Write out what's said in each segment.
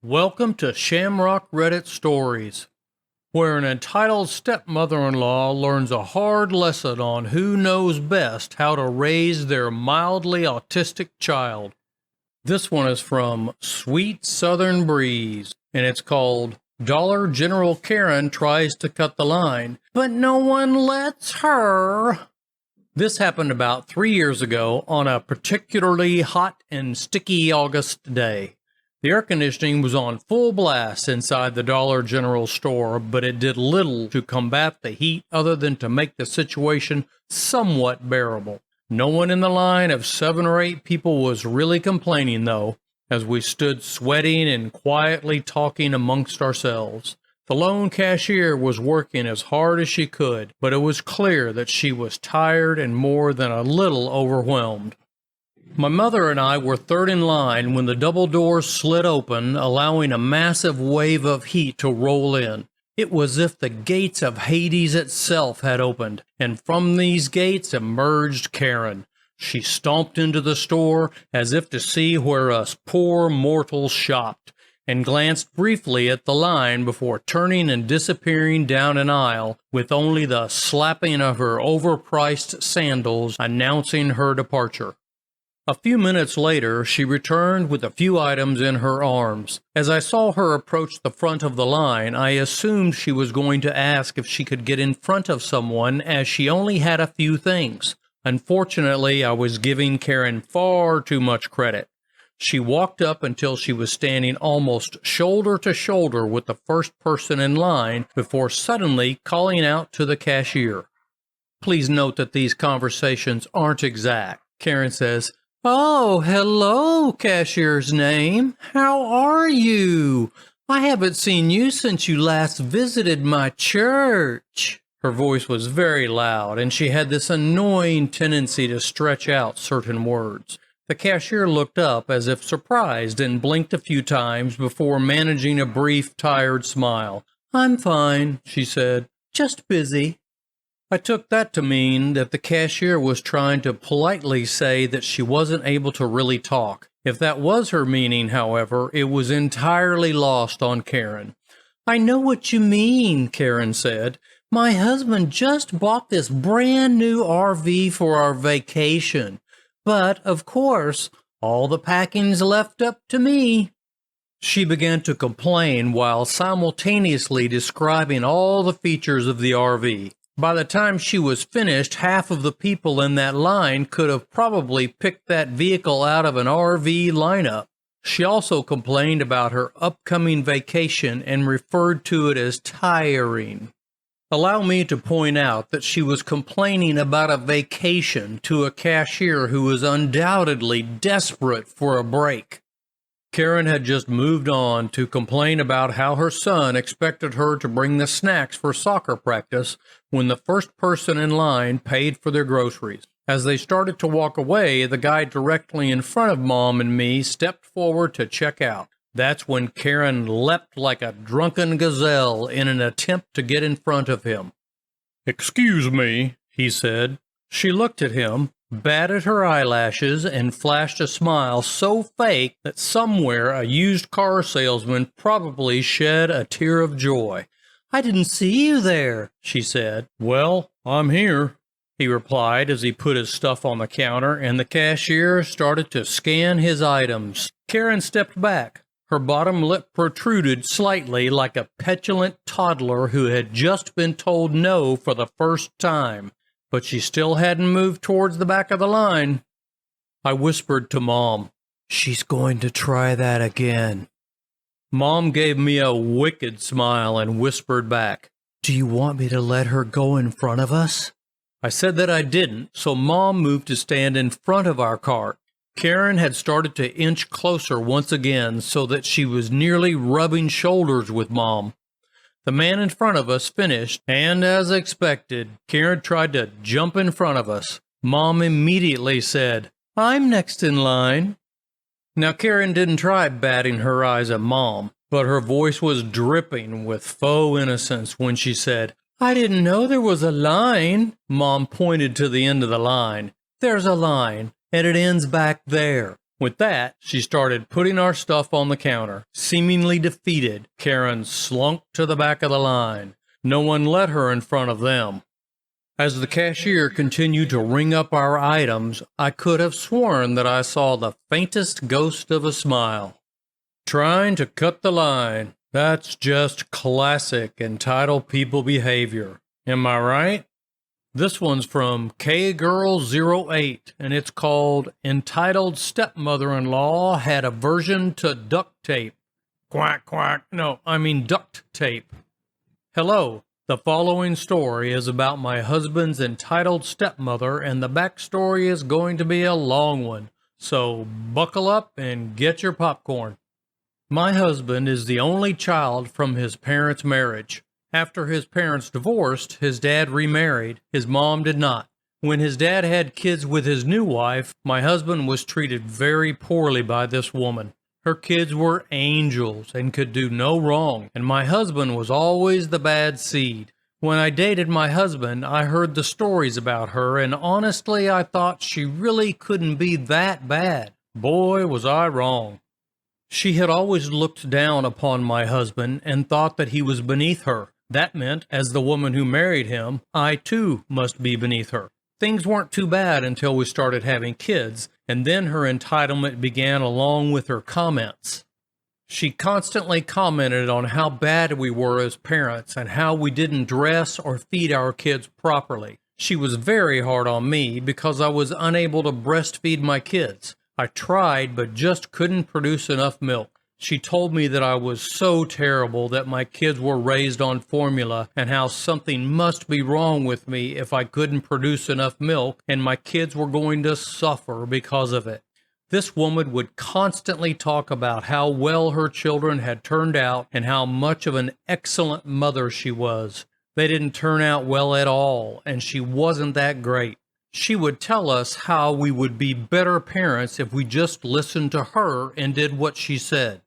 Welcome to Shamrock Reddit Stories, where an entitled stepmother-in-law learns a hard lesson on who knows best how to raise their mildly autistic child. This one is from Sweet Southern Breeze, and it's called Dollar General Karen Tries to Cut the Line, but no one lets her. This happened about 3 years ago on a particularly hot and sticky August day. The air conditioning was on full blast inside the Dollar General store, but it did little to combat the heat other than to make the situation somewhat bearable. No one in the line of 7 or 8 people was really complaining, though, as we stood sweating and quietly talking amongst ourselves. The lone cashier was working as hard as she could, but it was clear that she was tired and more than a little overwhelmed. My mother and I were third in line when the double doors slid open, allowing a massive wave of heat to roll in. It was as if the gates of Hades itself had opened, and from these gates emerged Karen. She stomped into the store as if to see where us poor mortals shopped, and glanced briefly at the line before turning and disappearing down an aisle, with only the slapping of her overpriced sandals announcing her departure. A few minutes later, she returned with a few items in her arms. As I saw her approach the front of the line, I assumed she was going to ask if she could get in front of someone, as she only had a few things. Unfortunately, I was giving Karen far too much credit. She walked up until she was standing almost shoulder to shoulder with the first person in line before suddenly calling out to the cashier. Please note that these conversations aren't exact. Karen says, "Oh, hello, cashier's name. How are you? I haven't seen you since you last visited my church." Her voice was very loud, and she had this annoying tendency to stretch out certain words. The cashier looked up as if surprised and blinked a few times before managing a brief, tired smile. "I'm fine," she said. "Just busy." I took that to mean that the cashier was trying to politely say that she wasn't able to really talk. If that was her meaning, however, it was entirely lost on Karen. "I know what you mean," Karen said. "My husband just bought this brand new RV for our vacation. But, of course, all the packing's left up to me." She began to complain while simultaneously describing all the features of the RV. By the time she was finished, half of the people in that line could have probably picked that vehicle out of an RV lineup. She also complained about her upcoming vacation and referred to it as tiring. Allow me to point out that she was complaining about a vacation to a cashier who was undoubtedly desperate for a break. Karen had just moved on to complain about how her son expected her to bring the snacks for soccer practice when the first person in line paid for their groceries. As they started to walk away, the guy directly in front of Mom and me stepped forward to check out. That's when Karen leapt like a drunken gazelle in an attempt to get in front of him. "Excuse me," he said. She looked at him, batted her eyelashes, and flashed a smile so fake that somewhere a used car salesman probably shed a tear of joy. "I didn't see you there," she said. "Well, I'm here," he replied as he put his stuff on the counter, and the cashier started to scan his items. Karen stepped back. Her bottom lip protruded slightly like a petulant toddler who had just been told no for the first time. But she still hadn't moved towards the back of the line. I whispered to Mom, "She's going to try that again." Mom gave me a wicked smile and whispered back, "Do you want me to let her go in front of us?" I said that I didn't, so Mom moved to stand in front of our cart. Karen had started to inch closer once again so that she was nearly rubbing shoulders with Mom. The man in front of us finished, and as expected, Karen tried to jump in front of us. Mom immediately said, "I'm next in line." Now, Karen didn't try batting her eyes at Mom, but her voice was dripping with faux innocence when she said, "I didn't know there was a line." Mom pointed to the end of the line. "There's a line, and it ends back there." With that, she started putting our stuff on the counter. Seemingly defeated, Karen slunk to the back of the line. No one let her in front of them. As the cashier continued to ring up our items, I could have sworn that I saw the faintest ghost of a smile. Trying to cut the line. That's just classic entitled people behavior. Am I right? This one's from KGirl08, and it's called Entitled Stepmother-in-Law Had Aversion to Duct Tape. Quack, quack. No, I mean duct tape. Hello. The following story is about my husband's entitled stepmother, and the backstory is going to be a long one. So buckle up and get your popcorn. My husband is the only child from his parents' marriage. After his parents divorced, his dad remarried. His mom did not. When his dad had kids with his new wife, my husband was treated very poorly by this woman. Her kids were angels and could do no wrong, and my husband was always the bad seed. When I dated my husband, I heard the stories about her, and honestly, I thought she really couldn't be that bad. Boy, was I wrong. She had always looked down upon my husband and thought that he was beneath her. That meant, as the woman who married him, I too must be beneath her. Things weren't too bad until we started having kids, and then her entitlement began along with her comments. She constantly commented on how bad we were as parents and how we didn't dress or feed our kids properly. She was very hard on me because I was unable to breastfeed my kids. I tried, but just couldn't produce enough milk. She told me that I was so terrible that my kids were raised on formula and how something must be wrong with me if I couldn't produce enough milk and my kids were going to suffer because of it. This woman would constantly talk about how well her children had turned out and how much of an excellent mother she was. They didn't turn out well at all, and she wasn't that great. She would tell us how we would be better parents if we just listened to her and did what she said.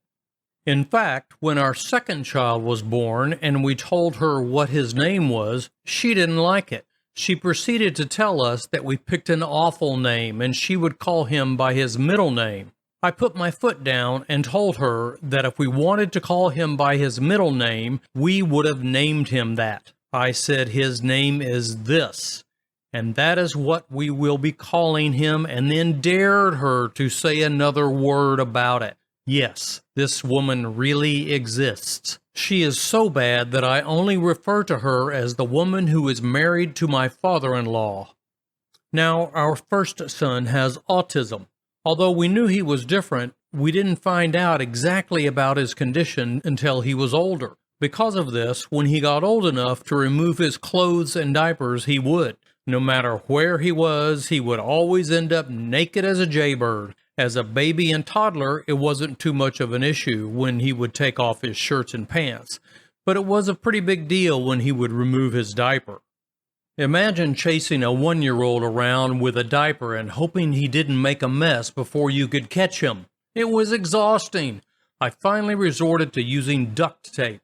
In fact, when our second child was born and we told her what his name was, she didn't like it. She proceeded to tell us that we picked an awful name and she would call him by his middle name. I put my foot down and told her that if we wanted to call him by his middle name, we would have named him that. I said his name is this, and that is what we will be calling him, and then dared her to say another word about it. Yes, this woman really exists. She is so bad that I only refer to her as the woman who is married to my father-in-law. Now, our first son has autism. Although we knew he was different, we didn't find out exactly about his condition until he was older. Because of this, when he got old enough to remove his clothes and diapers, he would. No matter where he was, he would always end up naked as a jaybird. As a baby and toddler, it wasn't too much of an issue when he would take off his shirts and pants, but it was a pretty big deal when he would remove his diaper. Imagine chasing a 1-year-old around with a diaper and hoping he didn't make a mess before you could catch him. It was exhausting. I finally resorted to using duct tape.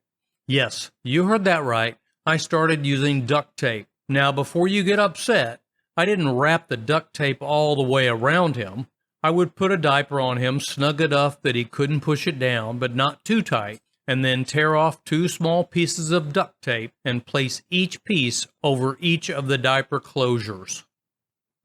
Yes, you heard that right. I started using duct tape. Now, before you get upset, I didn't wrap the duct tape all the way around him. I would put a diaper on him snug enough that he couldn't push it down, but not too tight, and then tear off 2 small pieces of duct tape and place each piece over each of the diaper closures.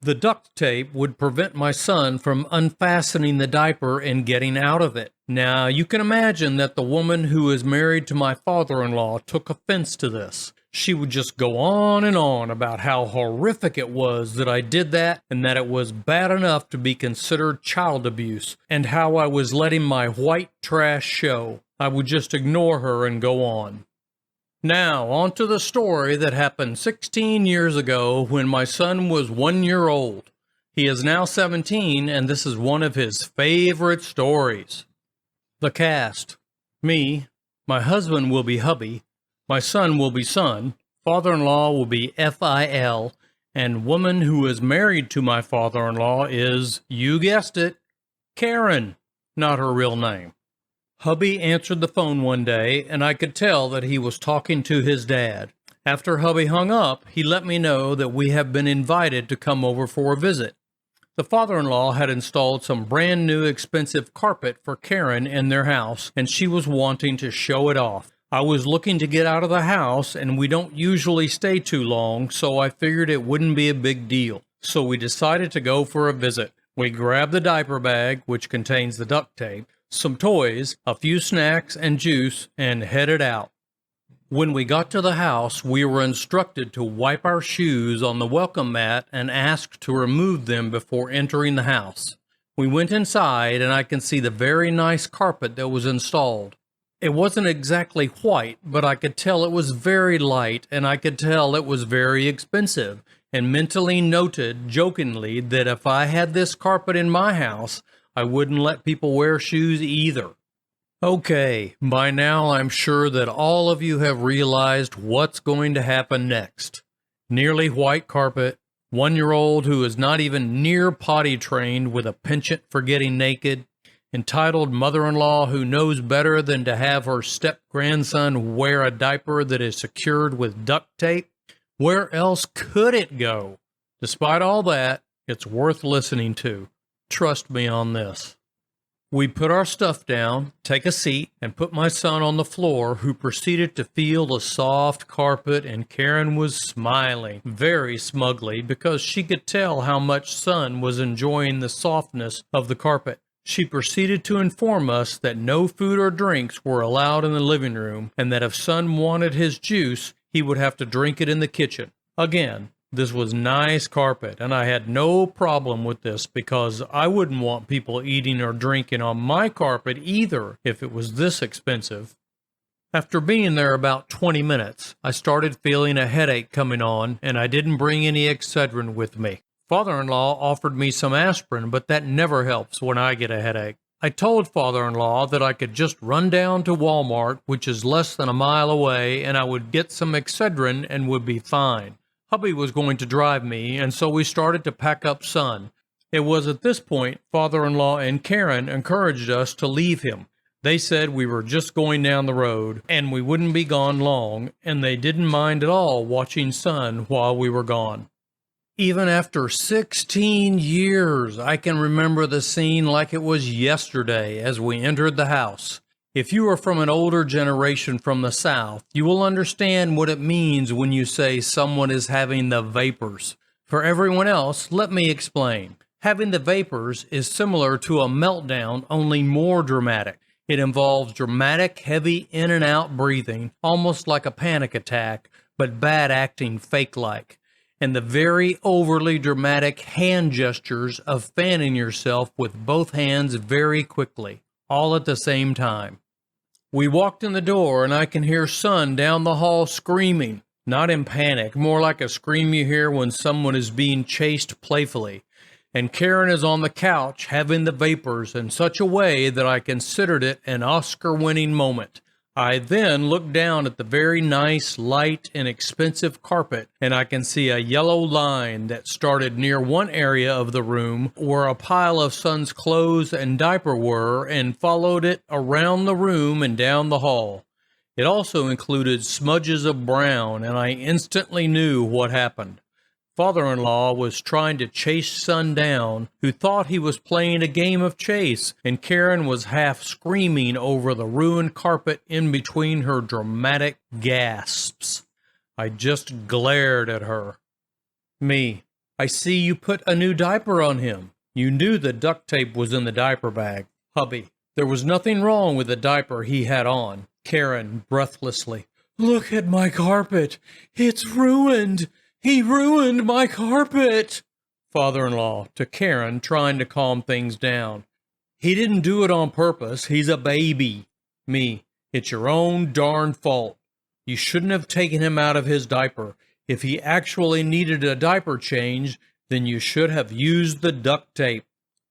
The duct tape would prevent my son from unfastening the diaper and getting out of it. Now, you can imagine that the woman who is married to my father-in-law took offense to this. She would just go on and on about how horrific it was that I did that and that it was bad enough to be considered child abuse and how I was letting my white trash show. I would just ignore her and go on. Now, on to the story that happened 16 years ago when my son was 1 year old. He is now 17, and this is one of his favorite stories. The cast. Me, my husband will be hubby, my son will be son, father-in-law will be FIL, and woman who is married to my father-in-law is, you guessed it, Karen, not her real name. Hubby answered the phone one day, and I could tell that he was talking to his dad. After hubby hung up, he let me know that we have been invited to come over for a visit. The father-in-law had installed some brand new expensive carpet for Karen in their house, and she was wanting to show it off. I was looking to get out of the house, and we don't usually stay too long, so I figured it wouldn't be a big deal. So we decided to go for a visit. We grabbed the diaper bag, which contains the duct tape, some toys, a few snacks and juice, and headed out. When we got to the house, we were instructed to wipe our shoes on the welcome mat and asked to remove them before entering the house. We went inside, and I can see the very nice carpet that was installed. It wasn't exactly white, but I could tell it was very light, and I could tell it was very expensive, and mentally noted jokingly that if I had this carpet in my house, I wouldn't let people wear shoes either. Okay, by now I'm sure that all of you have realized what's going to happen next. Nearly white carpet, 1-year-old who is not even near potty trained with a penchant for getting naked, entitled mother-in-law who knows better than to have her step-grandson wear a diaper that is secured with duct tape. Where else could it go? Despite all that, it's worth listening to. Trust me on this. We put our stuff down, take a seat, and put my son on the floor, who proceeded to feel the soft carpet, and Karen was smiling very smugly because she could tell how much son was enjoying the softness of the carpet. She proceeded to inform us that no food or drinks were allowed in the living room, and that if son wanted his juice, he would have to drink it in the kitchen. Again, this was nice carpet, and I had no problem with this because I wouldn't want people eating or drinking on my carpet either if it was this expensive. After being there about 20 minutes, I started feeling a headache coming on, and I didn't bring any Excedrin with me. Father-in-law offered me some aspirin, but that never helps when I get a headache. I told father-in-law that I could just run down to Walmart, which is less than a mile away, and I would get some Excedrin and would be fine. Hubby was going to drive me, and so we started to pack up son. It was at this point father-in-law and Karen encouraged us to leave him. They said we were just going down the road, and we wouldn't be gone long, and they didn't mind at all watching son while we were gone. Even after 16 years, I can remember the scene like it was yesterday as we entered the house. If you are from an older generation from the South, you will understand what it means when you say someone is having the vapors. For everyone else, let me explain. Having the vapors is similar to a meltdown, only more dramatic. It involves dramatic, heavy in and out breathing, almost like a panic attack, but bad acting fake-like. And the very overly dramatic hand gestures of fanning yourself with both hands very quickly, all at the same time. We walked in the door, and I can hear son down the hall screaming, not in panic, more like a scream you hear when someone is being chased playfully. And Karen is on the couch having the vapors in such a way that I considered it an Oscar-winning moment. I then look down at the very nice, light, and expensive carpet, and I can see a yellow line that started near one area of the room where a pile of son's clothes and diaper were, and followed it around the room and down the hall. It also included smudges of brown, and I instantly knew what happened. Father-in-law was trying to chase son down, who thought he was playing a game of chase, and Karen was half screaming over the ruined carpet in between her dramatic gasps. I just glared at her. Me, I see you put a new diaper on him. You knew the duct tape was in the diaper bag. Hubby, there was nothing wrong with the diaper he had on. Karen, breathlessly, look at my carpet. It's ruined. He ruined my carpet. Father-in-law to Karen, trying to calm things down. He didn't do it on purpose. He's a baby. Me, it's your own darn fault. You shouldn't have taken him out of his diaper. If he actually needed a diaper change, then you should have used the duct tape.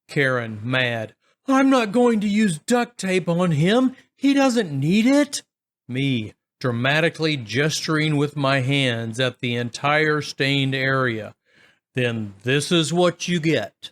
Karen, mad. I'm not going to use duct tape on him. He doesn't need it. Me, dramatically gesturing with my hands at the entire stained area. Then this is what you get.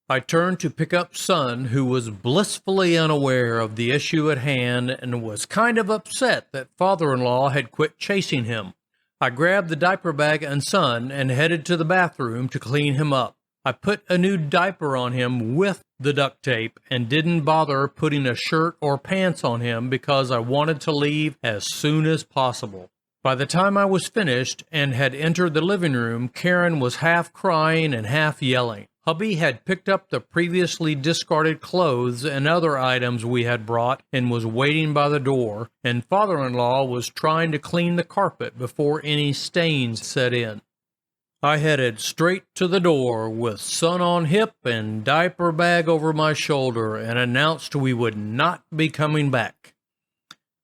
I turned to pick up son, who was blissfully unaware of the issue at hand and was kind of upset that father-in-law had quit chasing him. I grabbed the diaper bag and son and headed to the bathroom to clean him up. I put a new diaper on him with the duct tape and didn't bother putting a shirt or pants on him because I wanted to leave as soon as possible. By the time I was finished and had entered the living room, Karen was half crying and half yelling. Hubby had picked up the previously discarded clothes and other items we had brought and was waiting by the door, and father-in-law was trying to clean the carpet before any stains set in. I headed straight to the door with son on hip and diaper bag over my shoulder and announced we would not be coming back.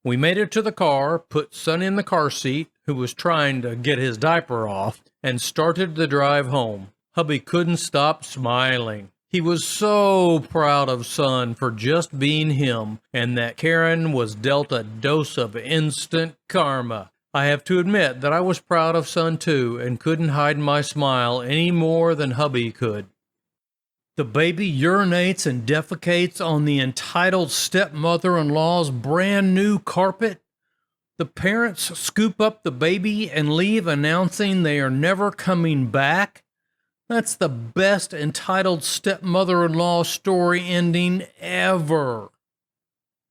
We made it to the car, put son in the car seat, who was trying to get his diaper off, and started the drive home. Hubby couldn't stop smiling. He was so proud of son for just being him, and that Karen was dealt a dose of instant karma. I have to admit that I was proud of son too, and couldn't hide my smile any more than hubby could. The baby urinates and defecates on the entitled stepmother-in-law's brand new carpet. The parents scoop up the baby and leave announcing they are never coming back. That's the best entitled stepmother-in-law story ending ever.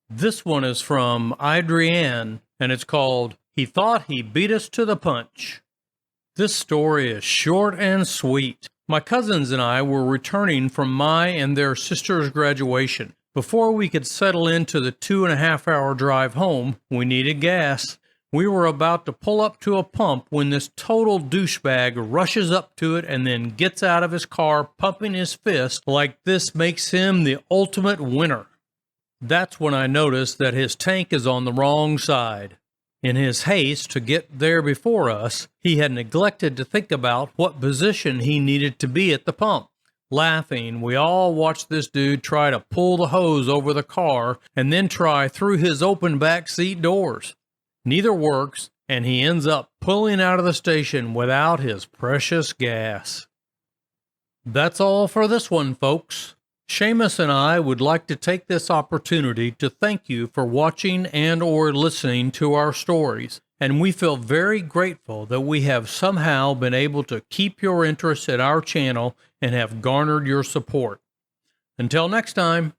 This one is from Adrienne, and it's called He Thought He Beat Us to the Punch. This story is short and sweet. My cousins and I were returning from my and their sister's graduation. Before we could settle into the 2.5-hour drive home, we needed gas. We were about to pull up to a pump when this total douchebag rushes up to it and then gets out of his car pumping his fist like this makes him the ultimate winner. That's when I noticed that his tank is on the wrong side. In his haste to get there before us, he had neglected to think about what position he needed to be at the pump. Laughing, we all watched this dude try to pull the hose over the car and then try through his open back seat doors. Neither works, and he ends up pulling out of the station without his precious gas. That's all for this one, folks. Seamus and I would like to take this opportunity to thank you for watching and or listening to our stories, and we feel very grateful that we have somehow been able to keep your interest in our channel and have garnered your support. Until next time.